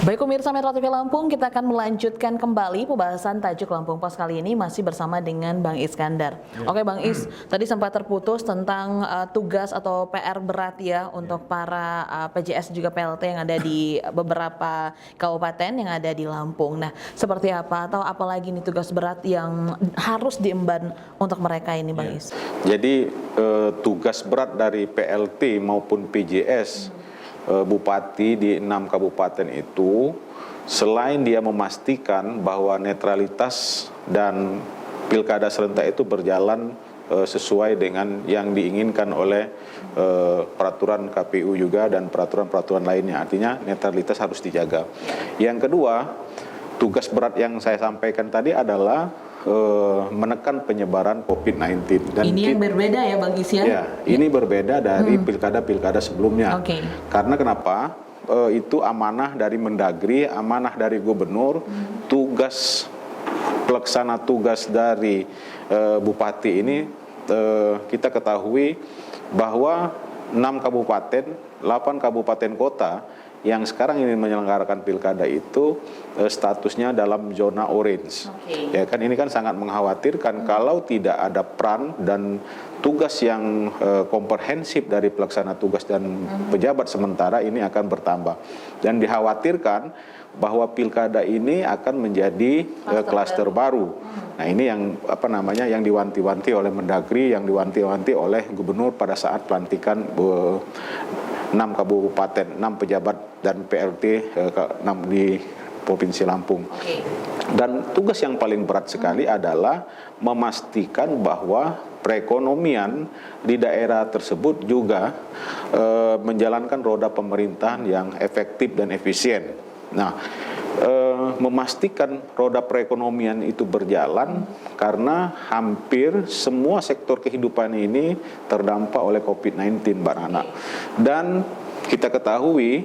Baik pemirsa Metro TV Lampung, kita akan melanjutkan kembali pembahasan tajuk Lampung Pos kali ini masih bersama dengan Bang Iskandar. Oke Bang Is, tadi sempat terputus tentang tugas atau PR berat ya untuk para PJS juga PLT yang ada di beberapa kabupaten yang ada di Lampung. Nah, seperti apa atau apalagi nih tugas berat yang harus diemban untuk mereka ini Bang Is? Jadi tugas berat dari PLT maupun PJS Bupati di 6 kabupaten itu, selain dia memastikan bahwa netralitas dan pilkada serentak itu berjalan sesuai dengan yang diinginkan oleh peraturan KPU juga dan peraturan-peraturan lainnya, artinya netralitas harus dijaga. Yang kedua, tugas berat yang saya sampaikan tadi adalah menekan penyebaran COVID-19. Dan ini yang berbeda ya Bang Is ya? Ya, ini berbeda dari pilkada-pilkada sebelumnya. Karena kenapa? Itu amanah dari Mendagri, amanah dari Gubernur, tugas pelaksana tugas dari Bupati ini kita ketahui bahwa 6 kabupaten, 8 kabupaten kota yang sekarang ini menyelenggarakan pilkada itu statusnya dalam zona orange. Ya kan, ini kan sangat mengkhawatirkan kalau tidak ada peran dan tugas yang komprehensif dari pelaksana tugas dan pejabat sementara ini akan bertambah. Dan dikhawatirkan bahwa pilkada ini akan menjadi klaster baru. Nah, ini yang yang diwanti-wanti oleh Mendagri, yang diwanti-wanti oleh Gubernur pada saat pelantikan 6 kabupaten, 6 pejabat dan PLT 6 di Provinsi Lampung. Dan tugas yang paling berat sekali adalah memastikan bahwa perekonomian di daerah tersebut juga menjalankan roda pemerintahan yang efektif dan efisien. Nah, memastikan roda perekonomian itu berjalan karena hampir semua sektor kehidupan ini terdampak oleh COVID-19, Mbak Nana. Dan kita ketahui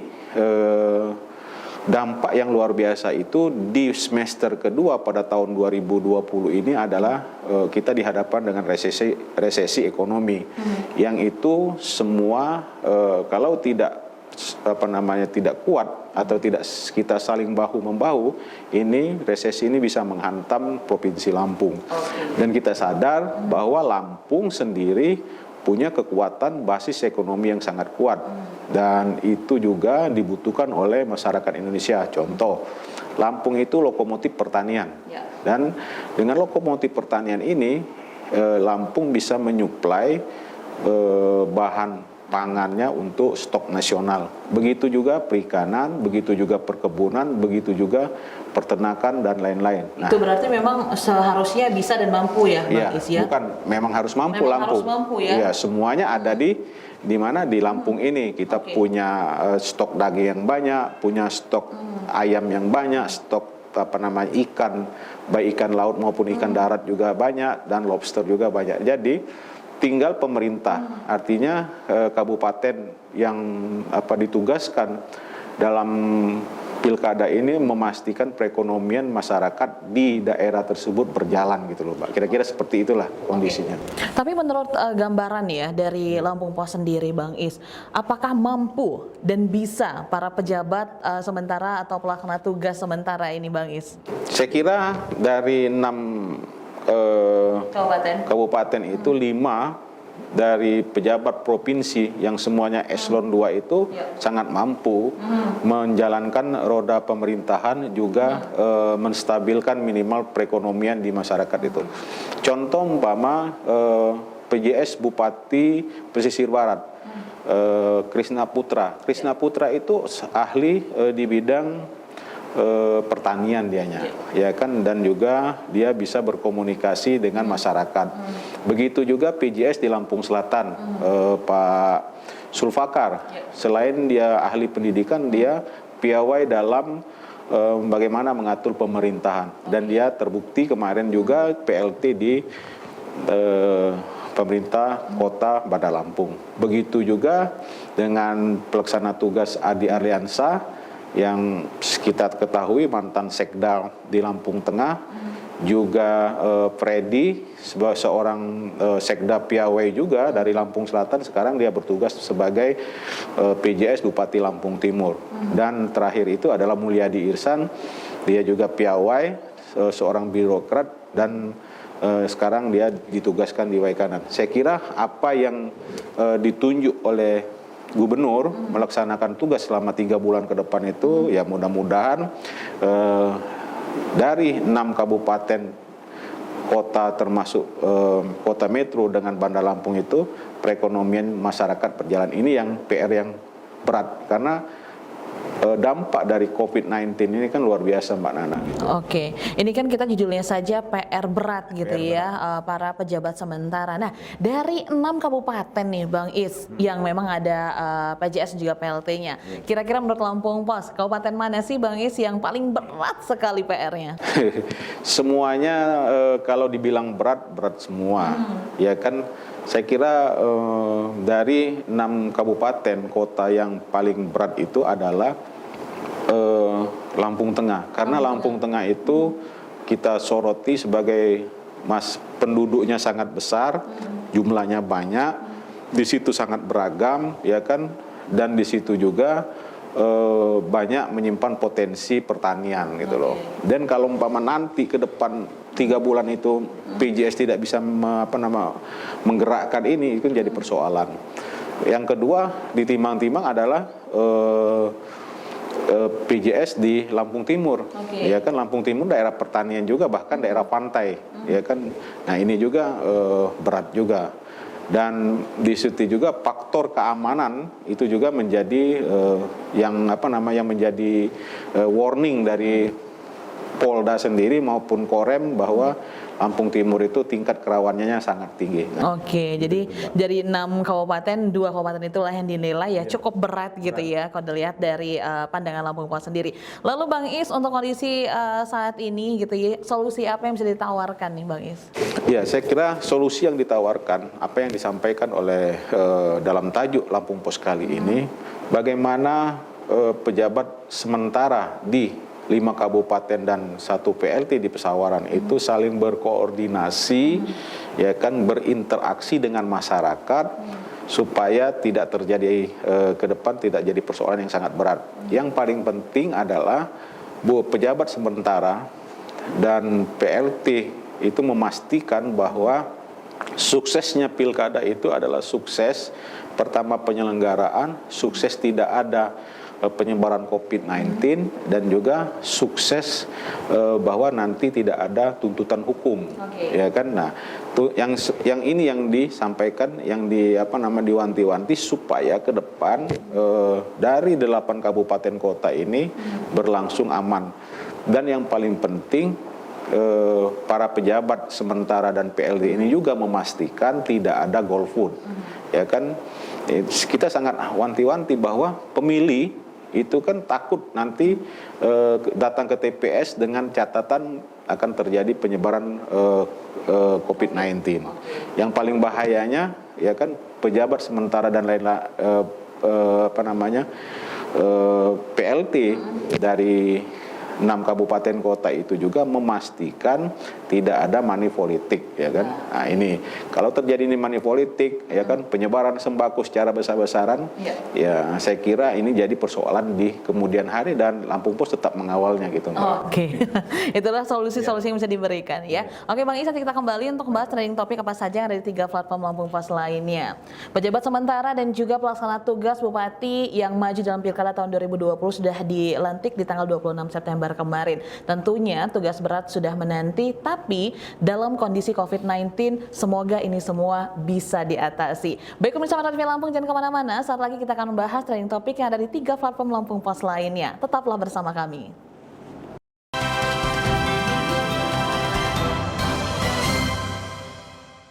dampak yang luar biasa itu di semester kedua pada tahun 2020 ini adalah kita dihadapkan dengan resesi ekonomi yang itu semua kalau tidak tidak kuat atau tidak kita saling bahu-membahu, ini resesi ini bisa menghantam Provinsi Lampung. Dan kita sadar bahwa Lampung sendiri punya kekuatan basis ekonomi yang sangat kuat dan itu juga dibutuhkan oleh masyarakat Indonesia. Contoh, Lampung itu lokomotif pertanian dan dengan lokomotif pertanian ini Lampung bisa menyuplai bahan pangannya untuk stok nasional. Begitu juga perikanan, begitu juga perkebunan, begitu juga peternakan dan lain-lain. Nah, itu berarti memang seharusnya bisa dan mampu ya, Bang Is ya? Bukan, memang harus mampu. Memang Lampung. Harus mampu ya? Ya, semuanya ada di mana di Lampung ini. Kita punya stok daging yang banyak, punya stok ayam yang banyak, stok ikan, baik ikan laut maupun ikan darat juga banyak dan lobster juga banyak. Jadi tinggal pemerintah, artinya kabupaten yang ditugaskan dalam pilkada ini memastikan perekonomian masyarakat di daerah tersebut berjalan gitu loh, Mbak. Kira-kira seperti itulah kondisinya. Tapi menurut gambaran ya dari Lampung Pos sendiri, Bang Is, apakah mampu dan bisa para pejabat sementara atau pelaksana tugas sementara ini, Bang Is? Saya kira dari 6 kabupaten itu 5 dari pejabat provinsi yang semuanya eselon 2 itu sangat mampu menjalankan roda pemerintahan juga menstabilkan minimal perekonomian di masyarakat itu. Contoh umpama PJS Bupati Pesisir Barat, Krisna Putra. Krisna Putra itu ahli di bidang pertanian dianya, ya kan, dan juga dia bisa berkomunikasi dengan masyarakat. Begitu juga PJS di Lampung Selatan, Pak Sulfakar, selain dia ahli pendidikan, dia piawai dalam bagaimana mengatur pemerintahan, dan dia terbukti kemarin juga PLT di pemerintah kota Bandar Lampung. Begitu juga dengan pelaksana tugas Adi Arliansa yang kita ketahui mantan Sekda di Lampung Tengah, juga Freddy seorang Sekda Piawai juga dari Lampung Selatan, sekarang dia bertugas sebagai PJS Bupati Lampung Timur. Dan terakhir itu adalah Mulyadi Irsan, dia juga Piawai, seorang birokrat, dan sekarang dia ditugaskan di Waikanan. Saya kira apa yang ditunjuk oleh Gubernur melaksanakan tugas selama 3 bulan ke depan itu, ya mudah-mudahan dari 6 kabupaten kota termasuk kota metro dengan Bandar Lampung itu, perekonomian masyarakat berjalan. Ini yang PR yang berat, karena dampak dari COVID-19 ini kan luar biasa, Mbak Nana. Oke, ini kan kita judulnya saja PR berat gitu ya, para pejabat sementara. Nah, dari 6 kabupaten nih Bang Is, yang memang ada PJS juga PLT-nya. Kira-kira menurut Lampung Pos, kabupaten mana sih Bang Is yang paling berat sekali PR-nya? Semuanya kalau dibilang berat, berat semua. Ya kan, saya kira dari 6 kabupaten kota yang paling berat itu adalah Lampung Tengah, karena Lampung Tengah itu kita soroti sebagai penduduknya sangat besar, jumlahnya banyak, di situ sangat beragam, ya kan, dan di situ juga banyak menyimpan potensi pertanian gitu loh. Dan kalau umpama nanti ke depan 3 bulan itu PJS tidak bisa menggerakkan ini, itu jadi persoalan. Yang kedua ditimbang-timbang adalah PJS di Lampung Timur, ya kan, Lampung Timur daerah pertanian juga, bahkan daerah pantai, ya kan. Nah ini juga berat juga, dan di situ juga faktor keamanan itu juga menjadi yang menjadi warning dari Polda sendiri maupun Korem bahwa Lampung Timur itu tingkat kerawanannya sangat tinggi. Oke, jadi dari 6 kabupaten, 2 kabupaten itulah yang dinilai ya cukup berat gitu ya kalau dilihat dari pandangan Lampung Pos sendiri. Lalu Bang Is, untuk kondisi saat ini gitu ya, solusi apa yang bisa ditawarkan nih Bang Is? Ya, saya kira solusi yang ditawarkan, apa yang disampaikan oleh dalam tajuk Lampung Pos kali ini, bagaimana pejabat sementara di 5 kabupaten dan 1 PLT di Pesawaran itu saling berkoordinasi, ya kan, berinteraksi dengan masyarakat supaya tidak terjadi ke depan tidak jadi persoalan yang sangat berat. Yang paling penting adalah pejabat sementara dan PLT itu memastikan bahwa suksesnya pilkada itu adalah sukses pertama penyelenggaraan, sukses tidak ada penyebaran COVID-19, dan juga sukses bahwa nanti tidak ada tuntutan hukum, ya kan. Nah, yang ini yang disampaikan, yang diwanti-wanti supaya ke depan dari 8 kabupaten kota ini berlangsung aman. Dan yang paling penting, para pejabat sementara dan PLT ini juga memastikan tidak ada golput, ya kan. Kita sangat wanti-wanti bahwa pemilih itu kan takut nanti datang ke TPS dengan catatan akan terjadi penyebaran COVID-19. Yang paling bahayanya, ya kan, pejabat sementara dan lain PLT dari 6 kabupaten kota itu juga memastikan tidak ada money politik, ya kan. Nah ini kalau terjadi ini money politik, ya kan, penyebaran sembako secara besar-besaran, ya saya kira ini jadi persoalan di kemudian hari, dan Lampung Pos tetap mengawalnya gitu. Oke. Itulah solusi-solusi yang bisa diberikan ya. Oke Bang Is, nanti kita kembali untuk membahas trending topik apa saja yang ada di 3 platform Lampung Pos lainnya. Pejabat sementara dan juga pelaksana tugas Bupati yang maju dalam Pilkada tahun 2020 sudah dilantik di tanggal 26 September kemarin. Tentunya tugas berat sudah menanti, tapi dalam kondisi COVID-19 semoga ini semua bisa diatasi. Baik pemirsa TV Lampung, jangan kemana-mana, saat lagi kita akan membahas trending topik yang ada di 3 platform Lampung Pos lainnya. Tetaplah bersama kami.